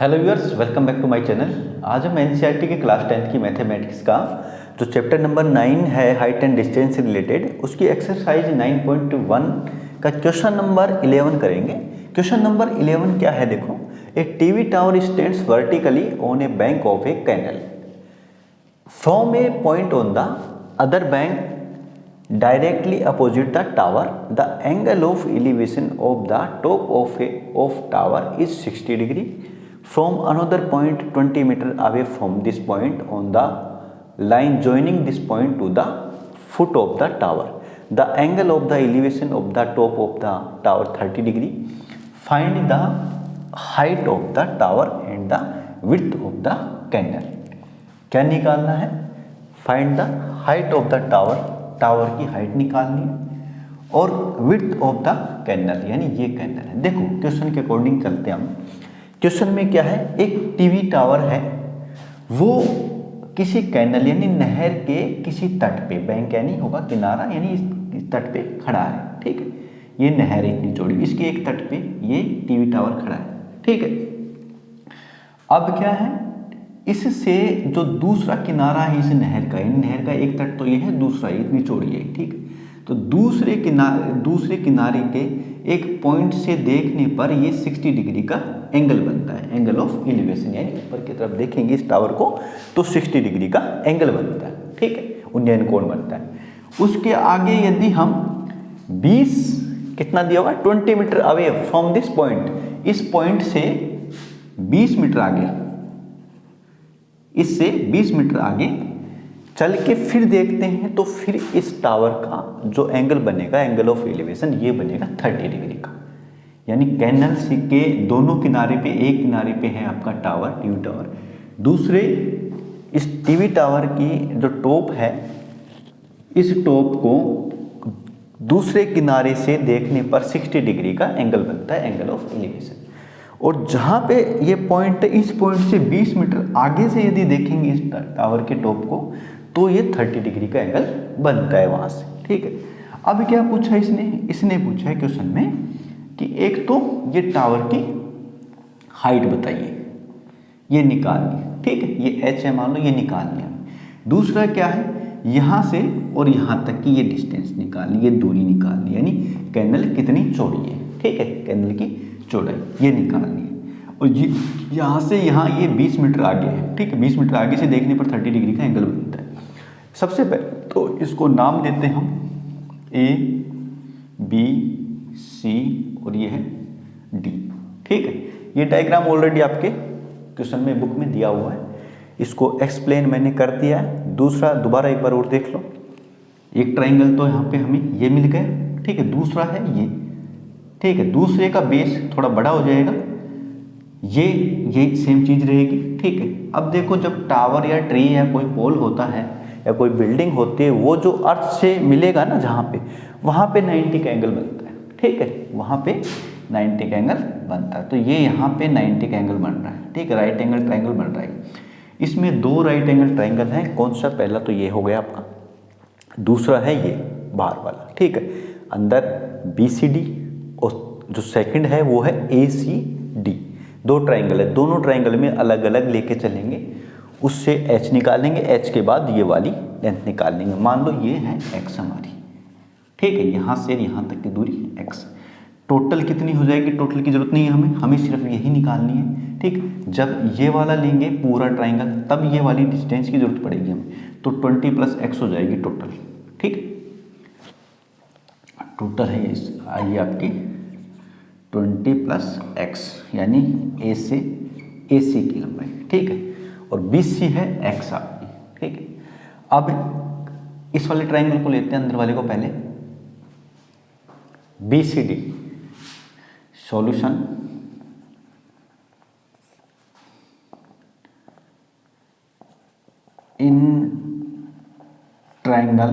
Hello viewers, welcome back to my channel. आज हम NCERT के क्लास 10th की मैथमेटिक्स का जो चैप्टर नंबर 9 है हाइट एंड डिस्टेंस से रिलेटेड, उसकी एक्सरसाइज 9.1 का क्वेश्चन नंबर 11 करेंगे। क्वेश्चन नंबर 11 क्या है, देखो। A TV tower stands vertically on a bank of a canal from a point on the other bank directly opposite the tower. The angle of elevation of the top of tower is 60 degree. From another point 20 meter away from this point on the line joining this point to the foot of the tower, the angle of the elevation of the top of the tower 30 degree. Find the height of the tower and the width of the canal. क्या निकालना है? Find the height of the tower, tower की height निकालनी है, और width of the canal, यानी ये canal है। देखो क्वेश्चन के अकॉर्डिंग चलते हैं हम। क्वेश्चन में क्या है, एक टीवी टावर है, वो किसी कैनल यानी नहर के किसी तट पे, बैंक यानी होगा किनारा, यानी इस तट पे खड़ा है, ठीक है। ये नहर इतनी चौड़ी, इसके एक तट पे ये टीवी टावर खड़ा है, ठीक है। अब क्या है, इससे जो दूसरा किनारा है इस नहर का एक तट तो ये है, दूसरा इतनी चौड़ी है, ठीक है। तो दूसरे किनारे के एक पॉइंट से देखने पर ये 60 डिग्री का एंगल बनता है, एंगल ऑफ एलिवेशन, यानी ऊपर की तरफ देखेंगे इस टावर को तो 60 डिग्री का एंगल बनता है, ठीक है, उन्नयन कोण बनता है। उसके आगे यदि हम 20 कितना दिया होगा, 20 metre away from this point, इस पॉइंट से 20 मीटर आगे, इससे 20 मीटर आगे चल के फिर देखते हैं, तो फिर इस टावर का जो एंगल बनेगा, एंगल ऑफ एलिवेशन, ये बनेगा 30 डिग्री का। यानी कैनल के दोनों किनारे पे, एक किनारे पे है आपका टावर, टीवी टावर, दूसरे इस टीवी टावर की जो टॉप है, इस टॉप को दूसरे किनारे से देखने पर 60 डिग्री का एंगल बनता है, एंगल ऑफ एलिवेशन। और जहाँ पे ये पॉइंट है, इस पॉइंट से 20 मीटर आगे से यदि देखेंगे इस टावर के टॉप को, तो ये 30 डिग्री का एंगल बनता है वहाँ से, ठीक है। अब क्या पूछा इसने पूछा है क्वेश्चन में कि एक तो ये टावर की हाइट बताइए, ये निकालनी है, ठीक है, ये h है मान लो, ये निकालनी है। दूसरा क्या है, यहाँ से और यहाँ तक की ये डिस्टेंस निकालनी, ये दूरी निकालनी, यानी कैनल कितनी चौड़ी है, ठीक है, कैनल की चौड़ाई ये निकालनी है। और ये यहाँ से यहाँ ये 20 मीटर आगे है, ठीक है, 20 मीटर आगे से देखने पर 30 डिग्री का एंगल बनता है। सबसे पहले तो इसको नाम देते हैं हम A, B, C और ये है D, ठीक है। ये डायग्राम ऑलरेडी आपके क्वेश्चन में बुक में दिया हुआ है, इसको एक्सप्लेन मैंने कर दिया है। दूसरा दोबारा एक बार और देख लो, एक ट्राइंगल तो यहाँ पे हमें ये मिल गया, ठीक है, दूसरा है ये, ठीक है, दूसरे का बेस थोड़ा बड़ा हो जाएगा, ये सेम चीज रहेगी, ठीक है। अब देखो, जब टावर या ट्री या कोई पोल होता है या कोई बिल्डिंग होती है, वो जो अर्थ से मिलेगा ना, जहाँ पे, वहाँ पे 90 का एंगल बनता है, ठीक है, वहाँ पे 90 का एंगल बनता है। तो ये यहाँ पे 90 का एंगल बन रहा है, ठीक है, राइट एंगल ट्राइंगल बन रहा है। इसमें 2 राइट एंगल ट्राइंगल हैं, कौन सा, पहला तो ये हो गया आपका, दूसरा है ये बाहर वाला, ठीक है, अंदर BCD, और जो सेकंड है वो है ACD। 2 ट्राइंगल है, दोनों ट्राइंगल में अलग अलग लेके चलेंगे, उससे h निकालेंगे, h के बाद ये वाली लेंथ निकाल लेंगे। मान लो ये है x हमारी, ठीक है, यहाँ से यहाँ तक की दूरी x। टोटल कितनी हो जाएगी, टोटल की जरूरत नहीं है हमें सिर्फ यही निकालनी है, ठीक। जब ये वाला लेंगे पूरा ट्राइंगल, तब ये वाली डिस्टेंस की जरूरत पड़ेगी हमें, तो 20 + x हो जाएगी टोटल, ठीक। टोटल है ये आपकी 20 + x, यानी A से AC की लंबाई, ठीक है, और BC है x आपकी, ठीक है। अब इस वाले ट्राइंगल को लेते हैं, अंदर वाले को पहले। BCD solution, in triangle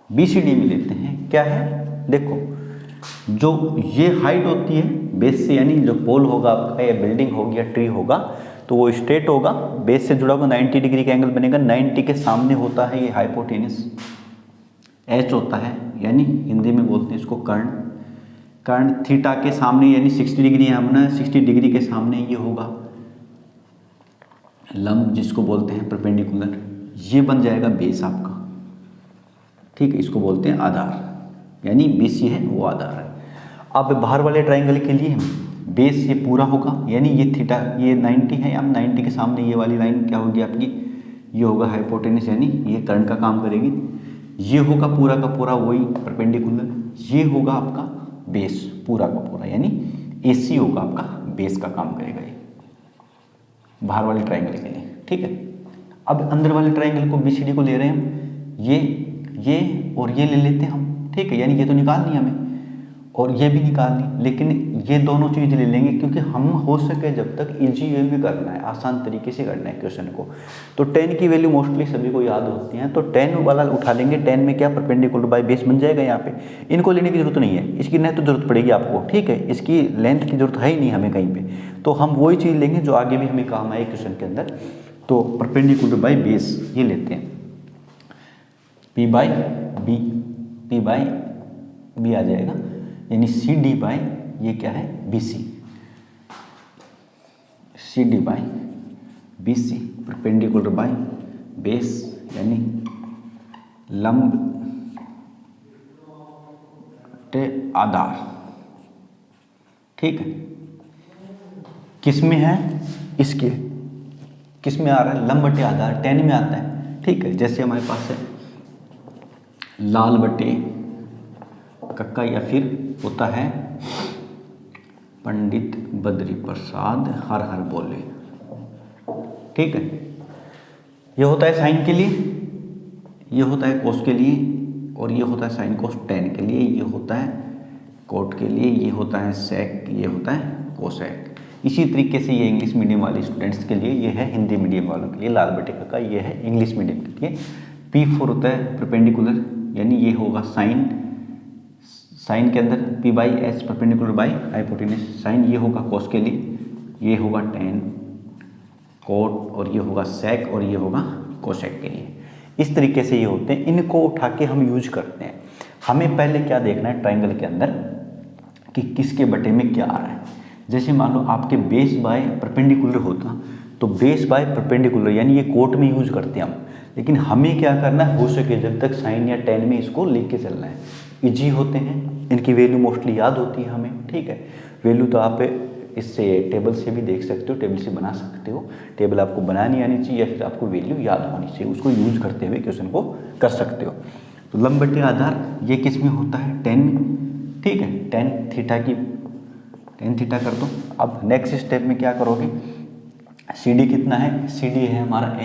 BCD में लेते हैं। क्या है, देखो, जो ये हाइट होती है बेस से, यानी जो पोल होगा आपका या बिल्डिंग होगी या ट्री होगा, तो वो स्ट्रेट होगा, बेस से जुड़ा होगा, 90 डिग्री का एंगल बनेगा। 90 के सामने होता है ये हाइपोटेनस, एच होता है, यानी हिंदी में बोलते हैं इसको कर्ण। कर्ण थीटा के सामने यानी 60 डिग्री है, हमने 60 डिग्री के सामने ये होगा लंब, जिसको बोलते हैं परपेंडिकुलर। ये बन जाएगा बेस आपका, ठीक है, इसको बोलते हैं आधार, यानी BC है वो आधार है। अब बाहर वाले ट्राइंगल के लिए बेस ये पूरा होगा, यानी ये थीटा ये 90 है, अब 90 के सामने ये वाली लाइन क्या होगी आपकी, ये होगा हाइपोटेनस, यानी ये कर्ण का काम करेगी। ये होगा पूरा का पूरा वही परपेंडिकुलर, ये होगा आपका बेस पूरा का पूरा, यानी AC होगा आपका बेस का काम करेगा ये बाहर वाले ट्राइंगल के लिए, ठीक है। अब अंदर वाले ट्राइंगल को BCD को ले रहे हैं हम, ये और ये ले लेते हैं हम, ठीक है, यानी ये तो निकालनी हमें और ये भी निकालनी, लेकिन ये दोनों चीज़ ले लेंगे क्योंकि हम हो सके जब तक इजी वे में करना है, आसान तरीके से करना है क्वेश्चन को। तो 10 की वैल्यू मोस्टली सभी को याद होती है, तो 10 वाला उठा लेंगे। 10 में क्या परपेंडिकुलर बाय बेस बन जाएगा यहाँ पे, इनको लेने की जरूरत नहीं है, इसकी नहीं तो जरूरत पड़ेगी आपको, ठीक है, इसकी लेंथ की जरूरत है ही नहीं हमें कहीं पर, तो हम वही चीज़ लेंगे जो आगे भी हमें काम आए क्वेश्चन के अंदर। तो परपेंडिकुलर बाय बेस ये लेते हैं, P बाई बी आ जाएगा, यानी CD बाई ये क्या है BC, CD by BC perpendicular by base, यानी लंब टे आधार, ठीक है। किस में है, इसके किस में आ रहा है, लंब बटे आधार 10 में आता है, ठीक है। जैसे हमारे पास है लाल बटे कक्का, या फिर होता है पंडित बद्री प्रसाद हर हर बोले, ठीक है। ये होता है साइन के लिए, ये होता है कोस के लिए, और ये होता है साइन कोस टेन के लिए, ये होता है कोट के लिए, ये होता है सेक, ये होता है कोसेक। इसी तरीके से ये इंग्लिश मीडियम वाले स्टूडेंट्स के लिए, ये है हिंदी मीडियम वालों के लिए लाल बटे कक्का, ये है इंग्लिश मीडियम के लिए। P4 होता है परपेंडिकुलर, यानी ये होगा साइन के अंदर P by H perpendicular by hypotenuse sine, ये होगा कोस के लिए, ये होगा टेन कोट, और ये होगा सेक, और ये होगा कोसेक के लिए। इस तरीके से ये होते हैं, इनको उठा के हम यूज करते हैं। हमें पहले क्या देखना है ट्राइंगल के अंदर कि किसके बटे में क्या आ रहा है। जैसे मान लो आपके बेस बाय परपेंडिकुलर होता, तो बेस बाय परपेंडिकुलर यानी ये कोट में यूज करते हैं हम, लेकिन हमें क्या करना है, हो सके जब तक साइन या टेन में इसको लेके चलना है। इजी होते हैं, इनकी वैल्यू मोस्टली याद होती है हमें, ठीक है। वैल्यू तो आप इससे टेबल से भी देख सकते हो, टेबल से बना सकते हो, टेबल आपको बनानी आनी चाहिए या फिर आपको वैल्यू याद होनी चाहिए, उसको यूज करते हुए क्वेश्चन को कर सकते हो। तो लंब बटे आधार ये किस में होता है, 10 में, ठीक है। टेन थीटा कर दो। अब नेक्स्ट स्टेप में क्या करोगे, CD कितना है, CD है हमारा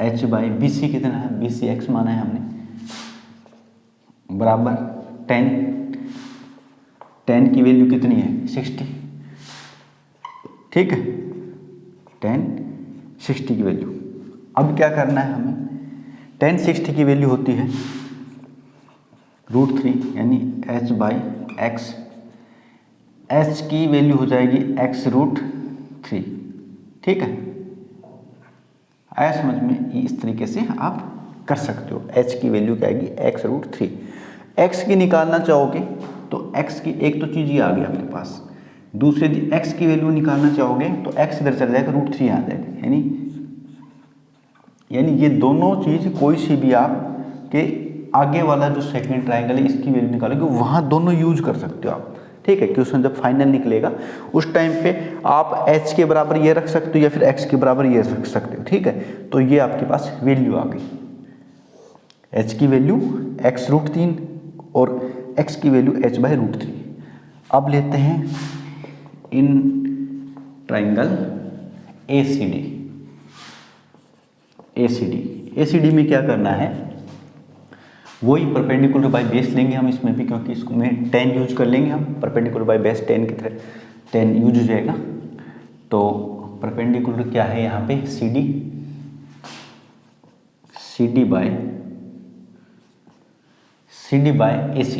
H बाई BC कितना है, BC x माना है हमने, बराबर 10 की वैल्यू कितनी है 60, ठीक है, 10 60 की वैल्यू। अब क्या करना है हमें, 10 60 की वैल्यू होती है √3, यानी H बाई एक्स, H की वैल्यू हो जाएगी x√3, ठीक है। आया समझ में, इस तरीके से आप कर सकते हो। H की वैल्यू क्या आएगी x√3। x की निकालना चाहोगे तो x की एक तो चीज़ ये आ गई आपके पास, दूसरी x की वैल्यू निकालना चाहोगे तो x इधर चल जाएगा, √3 आ जाएगा, यानी ये दोनों चीज़ कोई सी भी आप के आगे वाला जो सेकंड ट्राइंगल है इसकी वैल्यू निकालोगे, वहाँ दोनों यूज कर सकते हो आप, ठीक है। क्वेश्चन जब फाइनल निकलेगा उस टाइम पे आप h के बराबर ये रख सकते हो या फिर x के बराबर ये रख सकते हो, ठीक है। तो ये आपके पास वैल्यू आ गई, h की वैल्यू x√3 और x की वैल्यू h बाई √3। अब लेते हैं इन ट्राइंगल ACD में क्या करना है, वही परपेंडिकुलर बाय बेस लेंगे हम इसमें भी, क्योंकि इसको में 10 यूज कर लेंगे हम, परपेंडिकुलर बाय बेस 10 की तरह 10 यूज हो जाएगा। तो परपेंडिकुलर क्या है यहाँ पे, CD by AC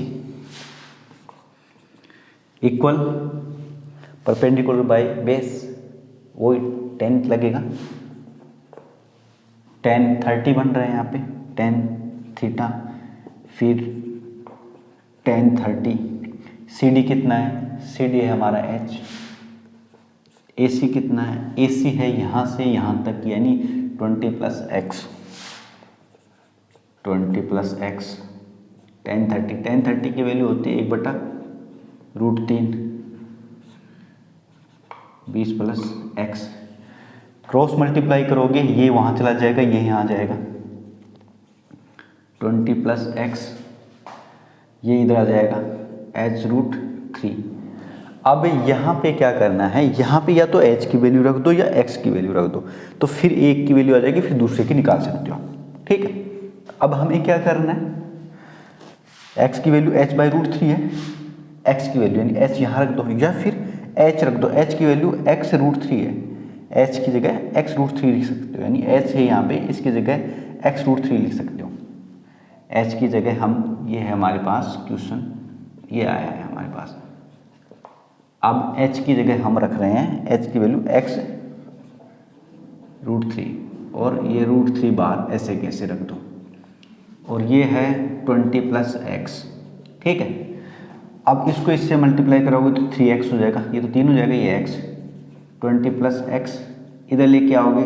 equal perpendicular by base, वही 10 लगेगा, 10 30 बन रहा है यहाँ पे, 10 थीटा, फिर tan 30। सी डी कितना है, सी डी है हमारा h। ए सी कितना है, ए सी है यहाँ से यहाँ तक यानी 20 + x, 20 + x। tan 30 की वैल्यू होती है 1/√3, 20 + x। क्रॉस मल्टीप्लाई करोगे ये वहाँ चला जाएगा, ये यहाँ आ जाएगा, 20 + x, ये इधर आ जाएगा h√3। अब यहाँ पे क्या करना है, यहाँ पे या तो h की वैल्यू रख दो या x की वैल्यू रख दो, तो फिर एक की वैल्यू आ जाएगी, फिर दूसरे की निकाल सकते हो, ठीक है। अब हमें क्या करना है, x की वैल्यू h/√3 है, x की वैल्यू यानी h यहाँ रख दो या फिर h रख दो, h की वैल्यू x√3 है, h की जगह x√3 लिख सकते हो, यानी h है यहाँ पे, इसकी जगह x√3 लिख सकते हो। h की जगह हम, ये है हमारे पास क्वेश्चन, ये आया है हमारे पास। अब h की जगह हम रख रहे हैं h की वैल्यू x√3 और ये √3 बार ऐसे कैसे रख दो, और ये है 20 + x, ठीक है। अब इसको इससे मल्टीप्लाई करोगे तो 3x हो जाएगा, ये तो 3 हो जाएगा, ये x, 20 + x, इधर लेके आओगे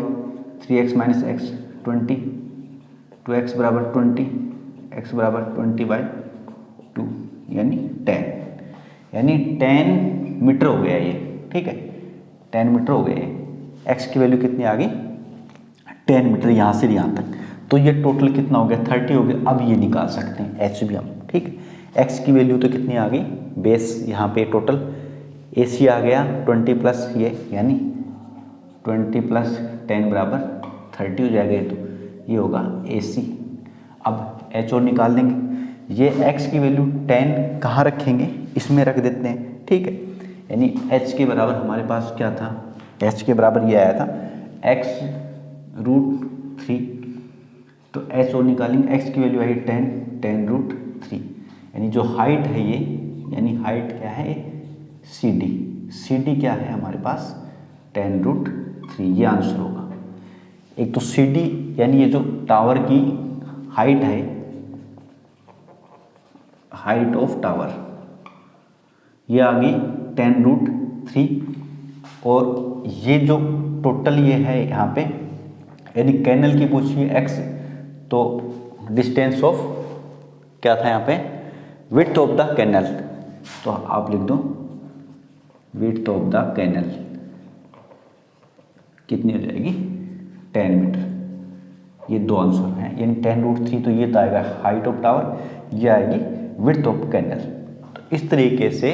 3x - x 20, 2x = 20, x = 20/2 यानी 10, यानी 10 मीटर हो गया ये, ठीक है, 10 मीटर हो गया ये। x की वैल्यू कितनी आ गई, 10 मीटर यहाँ से यहाँ तक, तो ये टोटल कितना हो गया, 30 हो गया। अब ये निकाल सकते हैं h भी हम, ठीक है। x की वैल्यू तो कितनी आ गई, बेस यहाँ पे टोटल AC आ गया 20 + ये यानी 20 + 10 = 30 हो जाएगा, ये तो ये होगा AC। अब h और निकाल लेंगे, ये x की वैल्यू 10 कहाँ रखेंगे, इसमें रख देते हैं, ठीक है। यानी h के बराबर हमारे पास क्या था, h के बराबर ये आया था x√3, तो h और निकालेंगे, x की वैल्यू आई 10√3, यानी जो हाइट है ये, यानी हाइट क्या है CD क्या है हमारे पास 10√3, ये आंसर होगा। एक तो CD यानी ये जो टावर की हाइट है, हाइट ऑफ टावर, ये आ गई 10√3, और ये जो टोटल ये है यहाँ पे, यानी कैनल की पूछिए x, तो डिस्टेंस ऑफ क्या था यहाँ पे, विड्थ ऑफ द कैनल, तो आप लिख दो विड्थ ऑफ द कैनल कितनी हो जाएगी 10 मीटर। ये दो आंसर हैं, यानी 10√3 तो ये तो आएगा हाइट ऑफ टावर, ये आएगी विड्थ ऑफ कैनल। तो इस तरीके से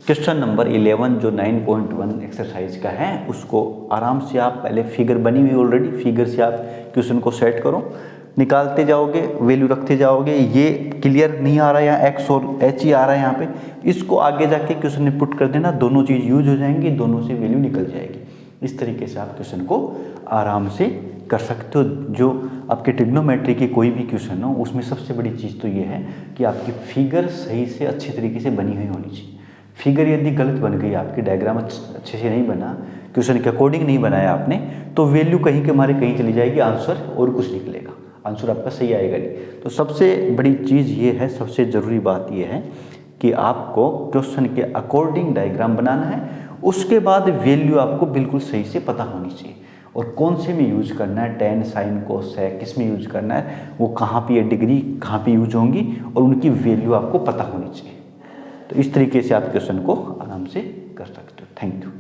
क्वेश्चन नंबर 11 जो 9.1 एक्सरसाइज का है, उसको आराम से आप पहले फिगर बनी हुई ऑलरेडी, फिगर से आप क्वेश्चन को सेट करो, निकालते जाओगे, वैल्यू रखते जाओगे। ये क्लियर नहीं आ रहा है यहाँ x और h ही आ रहा है यहाँ पे, इसको आगे जाके क्वेश्चन में पुट कर देना, दोनों चीज़ यूज हो जाएंगी, दोनों से वैल्यू निकल जाएगी। इस तरीके से आप क्वेश्चन को आराम से कर सकते हो। जो आपके ट्रिग्नोमेट्री के कोई भी क्वेश्चन हो, उसमें सबसे बड़ी चीज़ तो ये है कि आपकी फिगर सही से अच्छी तरीके से बनी हुई होनी चाहिए। फिगर यदि गलत बन गई, आपकी डायग्राम अच्छे से नहीं बना, क्वेश्चन के अकॉर्डिंग नहीं बनाया आपने, तो वैल्यू कहीं के मारे कहीं चली जाएगी, आंसर और कुछ निकलेगा, आंसर आपका सही आएगा नहीं। तो सबसे बड़ी चीज़ ये है, सबसे ज़रूरी बात ये है कि आपको क्वेश्चन के अकॉर्डिंग डायग्राम बनाना है, उसके बाद वैल्यू आपको बिल्कुल सही से पता होनी चाहिए, और कौन से में यूज करना है, टेन, साइन, कोस, सेक, किस में यूज करना है, वो कहाँ पे, ये डिग्री कहाँ पे यूज होंगी, और उनकी वैल्यू आपको पता होनी चाहिए। तो इस तरीके से आप क्वेश्चन को आराम से कर सकते हो। Thank you.